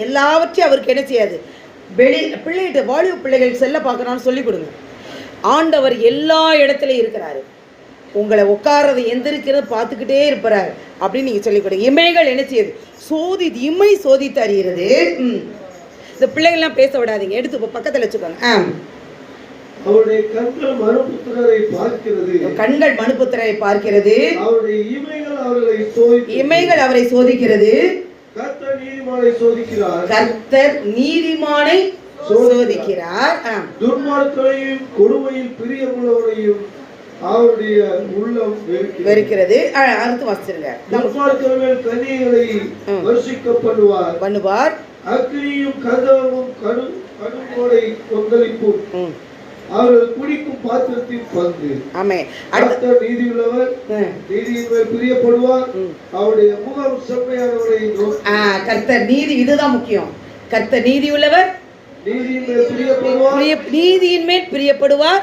எல்லாவற்றையும் அவருக்கு என்ன செய்யாது, பிள்ளைகிட்ட வாலிப பிள்ளைகள் செல்ல பார்க்கறான்னு சொல்லிக் கொடுங்க. ஆண்டவர் எல்லா இடத்துலையும் இருக்கிறாரு, உங்களை உட்காரதை எந்திருக்கிறது பார்த்துக்கிட்டே இருப்பாரு அப்படின்னு நீங்கள் சொல்லிக் கொடுங்க. இமைகள் என்ன செய்யுது, இமை சோதித்து அறிகிறது. இந்த பிள்ளைகள்லாம் பேச விடாதீங்க, எடுத்து பக்கத்தில் வச்சுக்கோங்க. அவருடைய கண்கள் மனுபுத்திரரை பார்க்கிறது, கண்கள் மனுபுத்திரரை பார்க்கிறது, அவருடைய இமைகள் அவரை சோதிக்கிறது. கர்த்தர் நீதிமானை சோதிக்கிறார், கர்த்தர் நீதிமானை சோதிக்கிறார். துன்மார்க்கரையும் கொடுமையில் பிரியமுள்ளவரையும் அவருடைய உள்ளம் வெறுக்கிறது. அடுத்து வாசிச்சிருங்க. துன்மார்க்கர்கள் கன்னிகளை வர்ஷிக்க பண்ணுவார், அக்கினியும் கந்தகமும் கடுங்கோடை கொந்தளிப்பும் அவர்கள் குடிக்கும் பாத்திரத்தின் பங்கு. கர்த்தர் நீதியுள்ளவர், நீதியின் மேல் பிரியப்படுவார், அவருடைய முகம் செம்மையானவரை நோக்கி. கர்த்தர் நீதி, இதுதான் முக்கியம். கர்த்தர் நீதியுள்ளவர், நீதியின் மேல் பிரியப்படுவார், நீதியின் மேல் பிரியப்படுவார்,